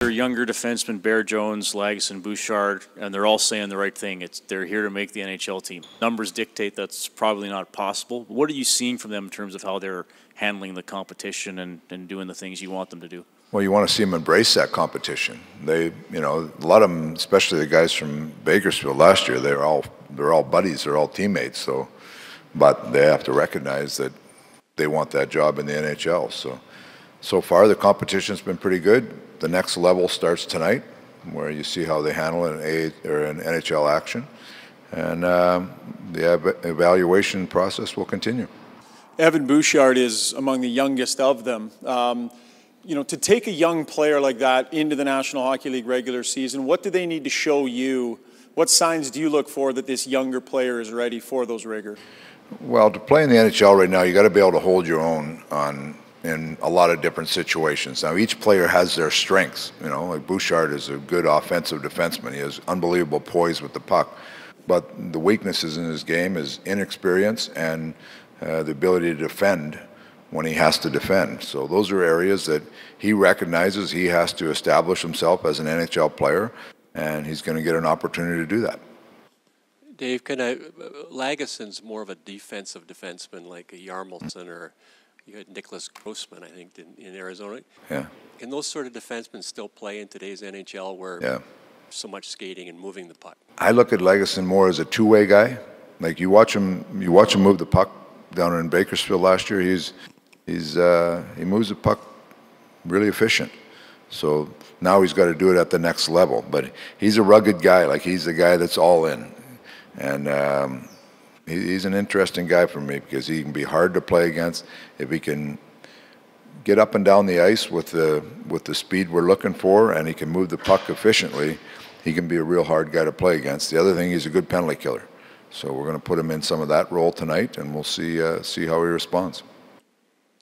They're younger defensemen, Bear Jones, Lagesson, Bouchard, and they're all saying the right thing. They're here to make the NHL team. Numbers dictate that's probably not possible. What are you seeing from them in terms of how they're handling the competition and doing the things you want them to do? Well, you want to see them embrace that competition. They, you know, a lot of them, especially the guys from Bakersfield last year, they're all buddies, they're all teammates. So, but they have to recognize that they want that job in the NHL. So far the competition's been pretty good. The next level starts tonight, where you see how they handle it in NHL action, and the evaluation process will continue. Evan Bouchard is among the youngest of them. You know, to take a young player like that into the National Hockey League regular season, what do they need to show you? What signs do you look for that this younger player is ready for those rigors? Well, to play in the NHL right now, you got to be able to hold your own in a lot of different situations. Now, each player has their strengths. You know, like Bouchard is a good offensive defenseman. He has unbelievable poise with the puck. But the weaknesses in his game is inexperience and the ability to defend when he has to defend. So those are areas that he recognizes he has to establish himself as an NHL player, and he's going to get an opportunity to do that. Dave, Lagesson's more of a defensive defenseman like a Yarmelson, or you had Nicholas Grossman, I think, in Arizona. Yeah. Can those sort of defensemen still play in today's NHL where so much skating and moving the puck? I look at Lagesson more as a two-way guy. Like you watch him move the puck down in Bakersfield last year. He moves the puck really efficient. So now he's got to do it at the next level. But he's a rugged guy. Like he's the guy that's all in. And he's an interesting guy for me because he can be hard to play against. If he can get up and down the ice with the speed we're looking for, and he can move the puck efficiently, he can be a real hard guy to play against. The other thing, he's a good penalty killer. So we're going to put him in some of that role tonight, and we'll see how he responds.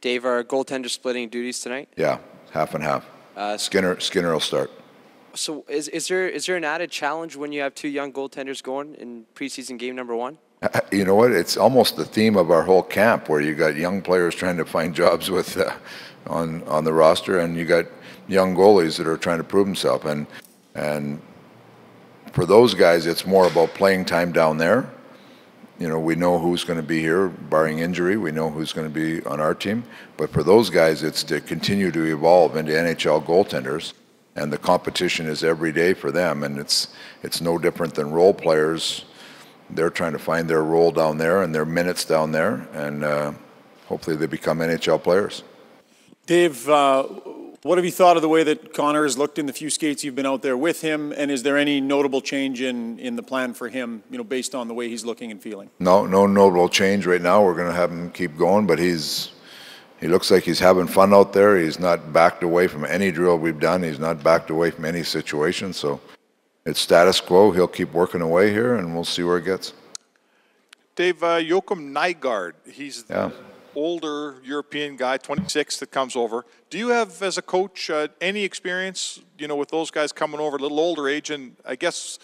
Dave, are goaltenders splitting duties tonight? Yeah, half and half. Skinner will start. So is there an added challenge when you have two young goaltenders going in preseason game number one? You know what? It's almost the theme of our whole camp, where you got young players trying to find jobs with on the roster, and you got young goalies that are trying to prove themselves. And for those guys, it's more about playing time down there. You know, we know who's going to be here, barring injury. We know who's going to be on our team. But for those guys, it's to continue to evolve into NHL goaltenders. And the competition is every day for them. And it's no different than role players. They're trying to find their role down there and their minutes down there. And hopefully they become NHL players. Dave, what have you thought of the way that Connor has looked in the few skates you've been out there with him? And is there any notable change in the plan for him, you know, based on the way he's looking and feeling? No notable change right now. We're going to have him keep going, but he looks like he's having fun out there. He's not backed away from any drill we've done. He's not backed away from any situation. So it's status quo. He'll keep working away here, and we'll see where it gets. Dave, Joachim Nygaard, he's the older European guy, 26, that comes over. Do you have, as a coach, any experience, you know, with those guys coming over, a little older age, and I guess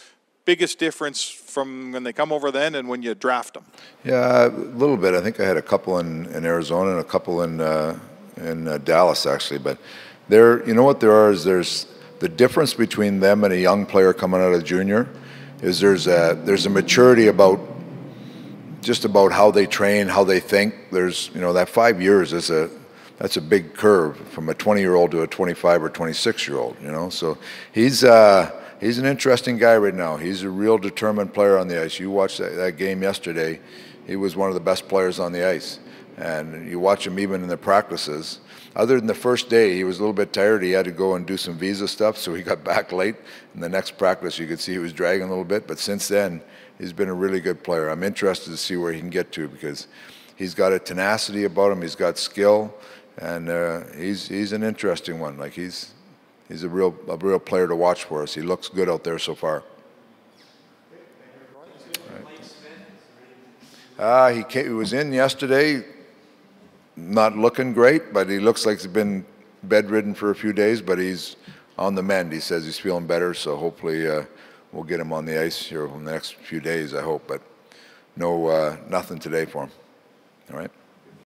biggest difference from when they come over then and when you draft them? Yeah, a little bit. I think I had a couple in Arizona and a couple in Dallas, actually. But you know what there are is there's the difference between them and a young player coming out of junior is there's a maturity about just about how they train, how they think. There's, you know, that 5 years that's a big curve from a 20-year-old to a 25 or 26-year-old, you know. So he's an interesting guy right now. He's a real determined player on the ice. You watched that game yesterday. He was one of the best players on the ice. And you watch him even in the practices. Other than the first day, he was a little bit tired. He had to go and do some visa stuff, so he got back late. In the next practice, you could see he was dragging a little bit. But since then, he's been a really good player. I'm interested to see where he can get to because he's got a tenacity about him. He's got skill, and he's an interesting one. Like he's a real player to watch for us. He looks good out there so far. He was in yesterday, not looking great, but he looks like he's been bedridden for a few days, but he's on the mend. He says he's feeling better, so hopefully we'll get him on the ice here in the next few days, I hope. But no, nothing today for him. All right.